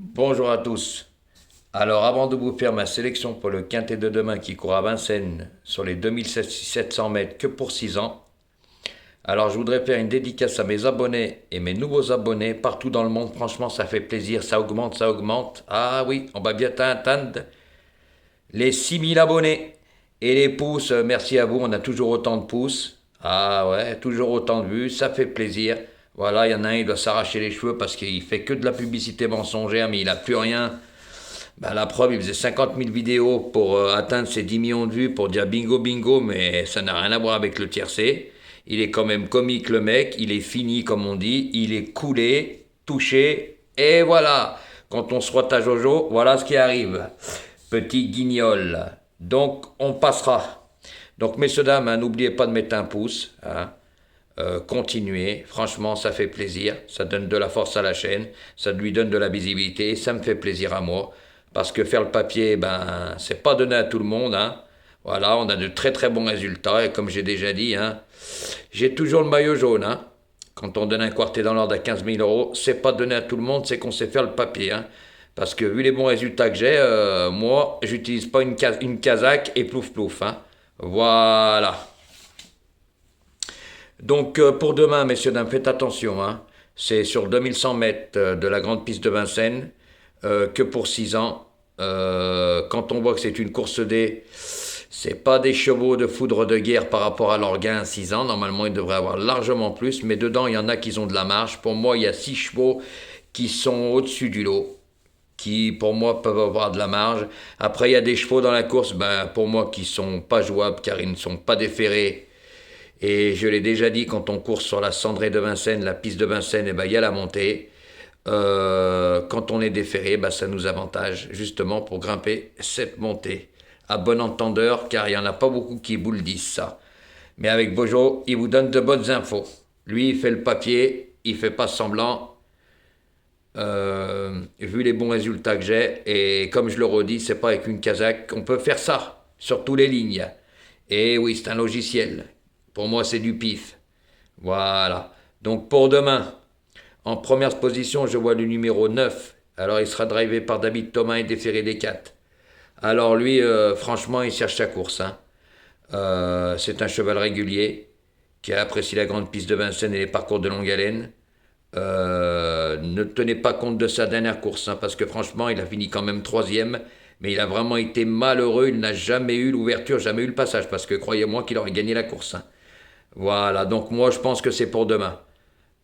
Bonjour à tous. Alors, avant de vous faire ma sélection pour le quintet de demain qui court à Vincennes sur les 2700 mètres que pour 6 ans, alors je voudrais faire une dédicace à mes abonnés et mes nouveaux abonnés partout dans le monde. Franchement, ça fait plaisir, ça augmente, ça augmente. Ah oui, on va bientôt atteindre les 6000 abonnés. Et les pouces, merci à vous, on a toujours autant de pouces. Ah ouais, toujours autant de vues, ça fait plaisir. Voilà, il y en a un, il doit s'arracher les cheveux parce qu'il fait que de la publicité mensongère, mais il n'a plus rien. Bah, la preuve, il faisait 50 000 vidéos pour atteindre ses 10 millions de vues pour dire bingo bingo, mais ça n'a rien à voir avec le tiercé. Il est quand même comique le mec, il est fini comme on dit, il est coulé, touché, et voilà. Quand on se frotte à Jojo, voilà ce qui arrive. Petit guignol. Donc on passera. Donc messieurs dames, hein, n'oubliez pas de mettre un pouce. Hein. Continuez, franchement ça fait plaisir, ça donne de la force à la chaîne, ça lui donne de la visibilité, et ça me fait plaisir à moi, parce que faire le papier, ben c'est pas donné à tout le monde, hein. Voilà, on a de très très bons résultats, et comme j'ai déjà dit, hein, j'ai toujours le maillot jaune, hein. Quand on donne un quartier dans l'ordre à 15 000 euros, c'est pas donné à tout le monde, c'est qu'on sait faire le papier, hein. Parce que vu les bons résultats que j'ai, moi, j'utilise pas une casaque et plouf plouf, hein. Voilà. Donc pour demain, messieurs, dames, faites attention. Hein. C'est sur 2100 mètres de la grande piste de Vincennes, que pour 6 ans. Quand on voit que c'est une course D, c'est pas des chevaux de foudre de guerre par rapport à leur gain à 6 ans. Normalement, ils devraient avoir largement plus, mais dedans, il y en a qui ont de la marge. Pour moi, il y a 6 chevaux qui sont au-dessus du lot, qui pour moi peuvent avoir de la marge. Après, il y a des chevaux dans la course, ben, pour moi, qui sont pas jouables car ils ne sont pas déférés. Et je l'ai déjà dit, quand on court sur la cendrée de Vincennes, la piste de Vincennes, eh ben, il y a la montée. Quand on est déféré, ben, ça nous avantage justement pour grimper cette montée. À bon entendeur, car il n'y en a pas beaucoup qui vous le disent ça. Mais avec Bojo, il vous donne de bonnes infos. Lui, il fait le papier, il fait pas semblant. Vu les bons résultats que j'ai, et comme je le redis, c'est pas avec une casaque, on peut faire ça sur toutes les lignes. Et oui, c'est un logiciel. Pour moi, c'est du pif. Voilà. Donc pour demain, en première position, je vois le numéro 9. Alors il sera drivé par David Thomas et déféré des 4. Alors lui, franchement, il cherche sa course. Hein. C'est un cheval régulier qui apprécie la grande piste de Vincennes et les parcours de longue haleine. Ne tenez pas compte de sa dernière course, hein, parce que franchement, il a fini quand même troisième, mais il a vraiment été malheureux. Il n'a jamais eu l'ouverture, jamais eu le passage, parce que croyez-moi qu'il aurait gagné la course. Hein. Voilà, donc moi je pense que c'est pour demain.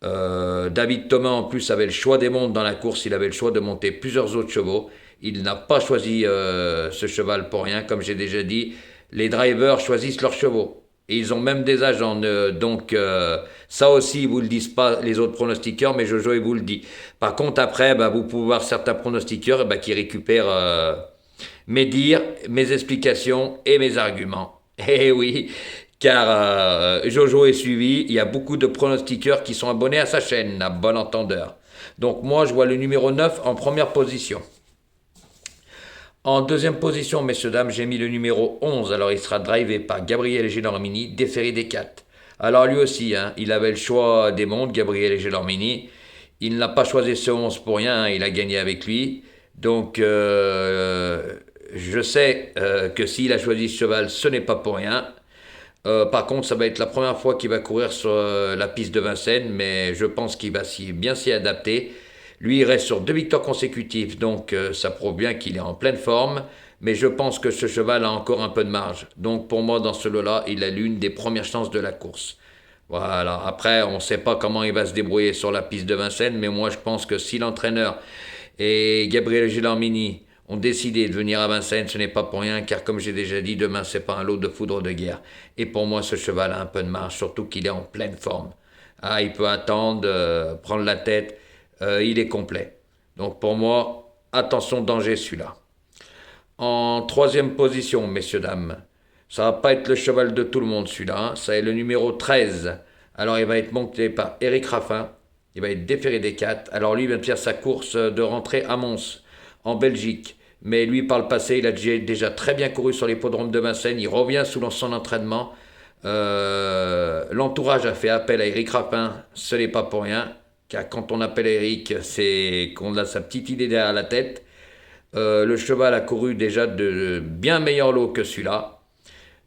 David Thomas en plus avait le choix des montes dans la course, il avait le choix de monter plusieurs autres chevaux. Il n'a pas choisi ce cheval pour rien, comme j'ai déjà dit. Les drivers choisissent leurs chevaux. Et ils ont même des agents. Donc ça aussi, ils vous le disent pas les autres pronostiqueurs, mais Jojo, il vous le dit. Par contre, après, bah, vous pouvez voir certains pronostiqueurs bah, qui récupèrent mes dires, mes explications et mes arguments. Eh oui, car Jojo est suivi, il y a beaucoup de pronostiqueurs qui sont abonnés à sa chaîne, à bon entendeur. Donc moi, je vois le numéro 9 en première position. En deuxième position, messieurs, dames, j'ai mis le numéro 11. Alors il sera drivé par Gabriel Gélormini, déféré des 4. Alors lui aussi, hein, il avait le choix des mondes, Gabriel Gélormini. Il n'a pas choisi ce 11 pour rien, hein, il a gagné avec lui. Donc je sais que s'il a choisi ce cheval, ce n'est pas pour rien. Par contre, ça va être la première fois qu'il va courir sur la piste de Vincennes, mais je pense qu'il va bien s'y adapter. Lui, il reste sur 2 victoires consécutives, donc ça prouve bien qu'il est en pleine forme. Mais je pense que ce cheval a encore un peu de marge. Donc pour moi, dans ce lot-là, il a l'une des premières chances de la course. Voilà. Après, on ne sait pas comment il va se débrouiller sur la piste de Vincennes, mais moi, je pense que si l'entraîneur et Gabriel Gillarmini ont décidé de venir à Vincennes, ce n'est pas pour rien, car comme j'ai déjà dit, demain, c'est pas un lot de foudre de guerre. Et pour moi, ce cheval a un peu de marge, surtout qu'il est en pleine forme. Ah, il peut attendre, prendre la tête, il est complet. Donc pour moi, attention, danger celui-là. En troisième position, messieurs, dames, ça va pas être le cheval de tout le monde celui-là, hein. Ça est le numéro 13. Alors il va être monté par Eric Raffin, il va être déféré des 4. Alors lui il vient de faire sa course de rentrée à Mons, en Belgique. Mais lui par le passé, il a déjà très bien couru sur l'hippodrome de Vincennes, il revient sous son entraînement. L'entourage a fait appel à Eric Raffin, ce n'est pas pour rien. car quand on appelle Eric, c'est qu'on a sa petite idée derrière la tête. Le cheval a couru déjà de bien meilleurs lots que celui-là.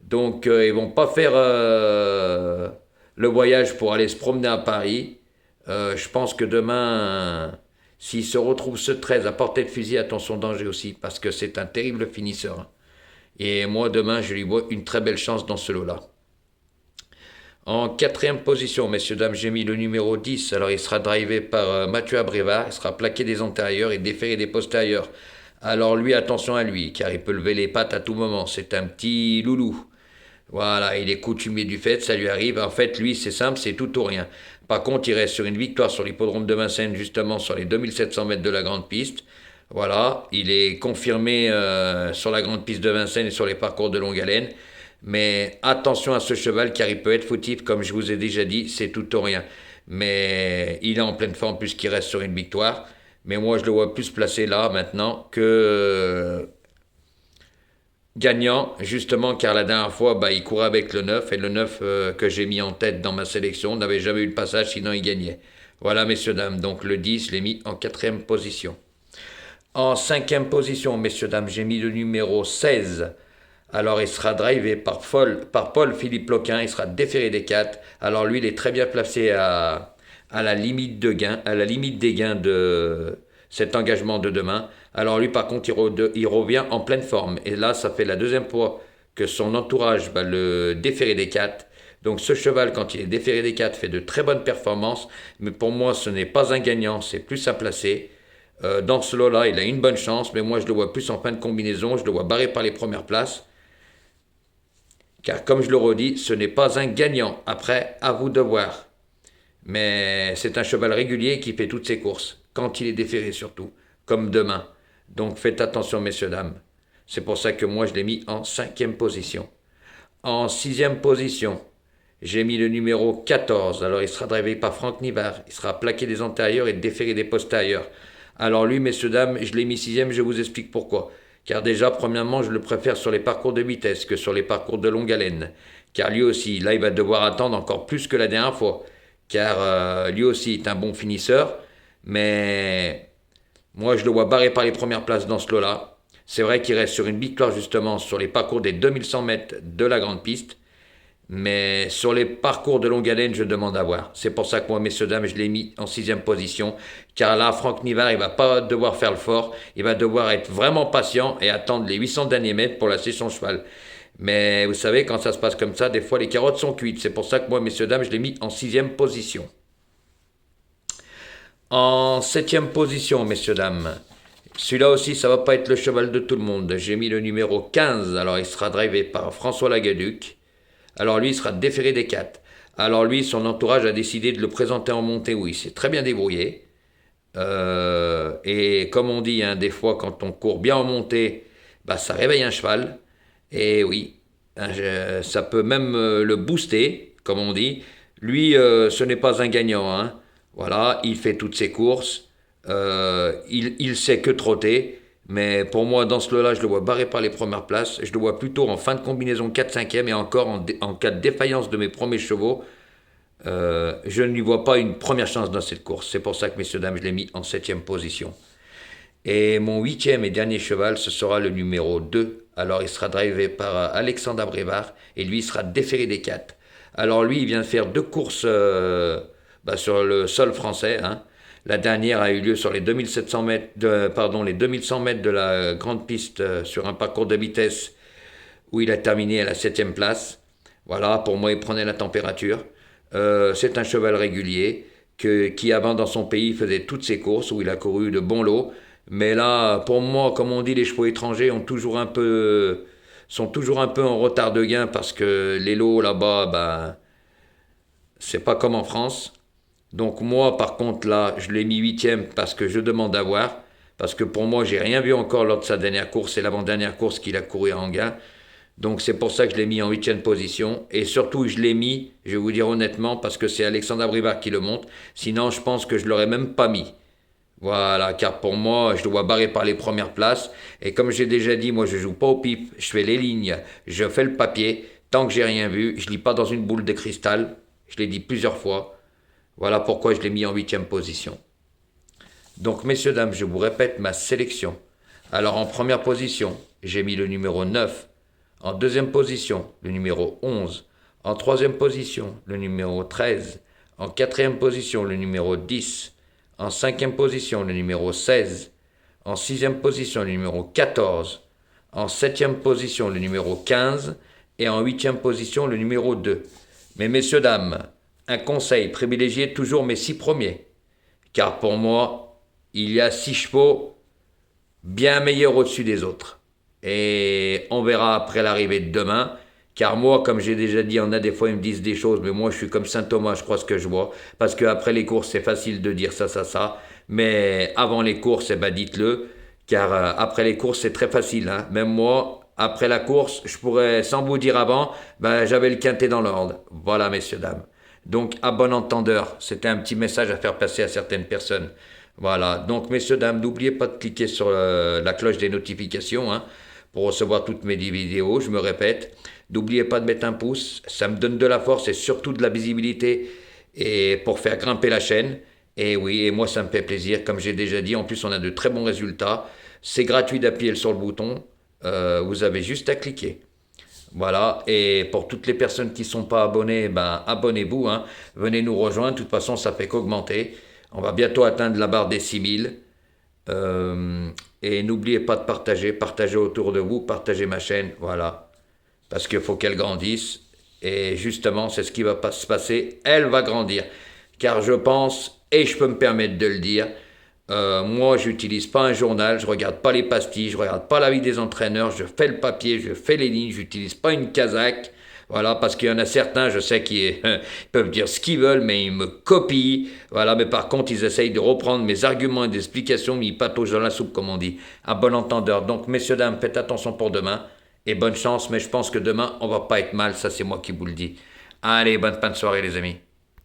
Donc ils vont pas faire le voyage pour aller se promener à Paris. Je pense que demain, s'il se retrouve ce 13 à portée de fusil, attention danger aussi, parce que c'est un terrible finisseur. Et moi demain, je lui vois une très belle chance dans ce lot-là. En quatrième position, messieurs, dames, j'ai mis le numéro 10. Alors, il sera drivé par Mathieu Abrévard. Il sera plaqué des antérieurs et déféré des postérieurs. Alors, lui, attention à lui, car il peut lever les pattes à tout moment. C'est un petit loulou. Voilà, il est coutumier du fait, ça lui arrive. En fait, lui, c'est simple, c'est tout ou rien. Par contre, il reste sur une victoire sur l'hippodrome de Vincennes, justement sur les 2700 mètres de la grande piste. Voilà, il est confirmé sur la grande piste de Vincennes et sur les parcours de longue haleine. Mais attention à ce cheval car il peut être fautif, comme je vous ai déjà dit, c'est tout ou rien. Mais il est en pleine forme puisqu'il reste sur une victoire. Mais moi je le vois plus placé là maintenant que gagnant, justement car la dernière fois il courait avec le 9 et le 9 que j'ai mis en tête dans ma sélection n'avait jamais eu le passage sinon il gagnait. Voilà messieurs dames, donc le 10 je l'ai mis en quatrième position. En cinquième position messieurs dames j'ai mis le numéro 16. Alors il sera drivé par Paul-Philippe Loquin, il sera déféré des 4. Alors lui, il est très bien placé à la limite de gain, à la limite des gains de cet engagement de demain. Alors lui, par contre, il revient en pleine forme. Et là, ça fait la deuxième fois que son entourage va le déférer des 4. Donc ce cheval, quand il est déféré des 4, fait de très bonnes performances. Mais pour moi, ce n'est pas un gagnant, c'est plus à placer. Dans ce lot-là, il a une bonne chance, mais moi, je le vois plus en fin de combinaison. Je le vois barré par les premières places. Car comme je le redis, ce n'est pas un gagnant. Après, à vous de voir. Mais c'est un cheval régulier qui fait toutes ses courses, quand il est déféré surtout, comme demain. Donc faites attention messieurs, dames. C'est pour ça que moi je l'ai mis en cinquième position. En sixième position, j'ai mis le numéro 14. Alors il sera drivé par Franck Nivard. Il sera plaqué des antérieurs et déféré des postérieurs. Alors lui, messieurs, dames, je l'ai mis sixième, je vous explique pourquoi. Car déjà, premièrement, je le préfère sur les parcours de vitesse que sur les parcours de longue haleine. Car lui aussi, là, il va devoir attendre encore plus que la dernière fois. Car lui aussi est un bon finisseur. Mais moi, je le vois barré par les premières places dans ce lot-là. C'est vrai qu'il reste sur une victoire justement sur les parcours des 2100 mètres de la grande piste. Mais sur les parcours de longue haleine, je demande à voir. C'est pour ça que moi, messieurs, dames, je l'ai mis en sixième position. Car là, Franck Nivard, il va pas devoir faire le fort. Il va devoir être vraiment patient et attendre les 800 derniers mètres pour lasser son cheval. Mais vous savez, quand ça se passe comme ça, des fois, les carottes sont cuites. C'est pour ça que moi, messieurs, dames, je l'ai mis en sixième position. En septième position, messieurs, dames. Celui-là aussi, ça va pas être le cheval de tout le monde. J'ai mis le numéro 15. Alors, il sera drivé par François Lagaduc. Alors lui, il sera déféré des 4. Alors lui, son entourage a décidé de le présenter en montée où il s'est très bien débrouillé. Et comme on dit, hein, des fois, quand on court bien en montée, ça réveille un cheval. Et oui, hein, ça peut même le booster, comme on dit. Lui, ce n'est pas un gagnant. Hein. Voilà, il fait toutes ses courses. Il sait que trotter. Mais pour moi, dans ce lot-là, je le vois barré par les premières places. Je le vois plutôt en fin de combinaison 4-5e et encore en cas de défaillance de mes premiers chevaux. Je ne lui vois pas une première chance dans cette course. C'est pour ça que, messieurs, dames, je l'ai mis en septième position. Et mon huitième et dernier cheval, ce sera le numéro 2. Alors, il sera drivé par Alexandre Abrévard et lui, il sera déféré des 4. Alors, lui, il vient de faire 2 courses sur le sol français, hein. La dernière a eu lieu sur les 2700 mètres les 2100 mètres de la grande piste sur un parcours de vitesse où il a terminé à la 7e place. Voilà, pour moi, il prenait la température. C'est un cheval régulier qui avant dans son pays faisait toutes ses courses où il a couru de bons lots. Mais là, pour moi, comme on dit, les chevaux étrangers sont toujours un peu en retard de gain parce que les lots là-bas, c'est pas comme en France. Donc moi, par contre, là, je l'ai mis huitième parce que je demande à voir. Parce que pour moi, j'ai rien vu encore lors de sa dernière course. C'est l'avant-dernière course qu'il a couru à Anguin. Donc c'est pour ça que je l'ai mis en huitième position. Et surtout, je l'ai mis, je vais vous dire honnêtement, parce que c'est Alexandre Abrivard qui le monte. Sinon, je pense que je ne l'aurais même pas mis. Voilà, car pour moi, je dois barrer par les premières places. Et comme j'ai déjà dit, moi, je joue pas au pif. Je fais les lignes, je fais le papier. Tant que j'ai rien vu, je lis pas dans une boule de cristal. Je l'ai dit plusieurs fois. Voilà pourquoi je l'ai mis en 8e position. Donc, messieurs, dames, je vous répète ma sélection. Alors, en première position, j'ai mis le numéro 9. En deuxième position, le numéro 11. En troisième position, le numéro 13. En quatrième position, le numéro 10. En cinquième position, le numéro 16. En sixième position, le numéro 14. En septième position, le numéro 15. Et en huitième position, le numéro 2. Mais messieurs, dames, un conseil, privilégiez toujours mes 6 premiers. Car pour moi, il y a 6 chevaux bien meilleurs au-dessus des autres. Et on verra après l'arrivée de demain. Car moi, comme j'ai déjà dit, on a des fois, ils me disent des choses, mais moi, je suis comme Saint Thomas, je crois ce que je vois. Parce qu'après les courses, c'est facile de dire ça. Mais avant les courses, eh ben, dites-le. Car après les courses, c'est très facile. Hein. Même moi, après la course, je pourrais, sans vous dire avant, ben, j'avais le quintet dans l'ordre. Voilà, messieurs, dames. Donc, à bon entendeur, c'était un petit message à faire passer à certaines personnes. Voilà. Donc, messieurs, dames, n'oubliez pas de cliquer sur la cloche des notifications, hein, pour recevoir toutes mes vidéos, je me répète. N'oubliez pas de mettre un pouce, ça me donne de la force et surtout de la visibilité et pour faire grimper la chaîne. Et oui, et moi ça me fait plaisir, comme j'ai déjà dit, en plus on a de très bons résultats. C'est gratuit d'appuyer sur le bouton, vous avez juste à cliquer. Voilà, et pour toutes les personnes qui ne sont pas abonnées, ben abonnez-vous, hein. Venez nous rejoindre, de toute façon ça fait qu'augmenter. On va bientôt atteindre la barre des 6000. Et n'oubliez pas de partagez autour de vous, partagez ma chaîne, voilà. Parce qu'il faut qu'elle grandisse. Et justement, c'est ce qui va se passer. Elle va grandir. Car je pense, et je peux me permettre de le dire, moi, j'utilise pas un journal, je regarde pas les pastilles, je regarde pas l'avis des entraîneurs, je fais le papier, je fais les lignes, j'utilise pas une casaque. Voilà, parce qu'il y en a certains, je sais qu'ils peuvent dire ce qu'ils veulent, mais ils me copient. Voilà, mais par contre, ils essayent de reprendre mes arguments et des explications, mais ils pataugent dans la soupe, comme on dit. À bon entendeur. Donc, messieurs, dames, faites attention pour demain. Et bonne chance, mais je pense que demain, on va pas être mal, ça c'est moi qui vous le dis. Allez, bonne fin de soirée les amis.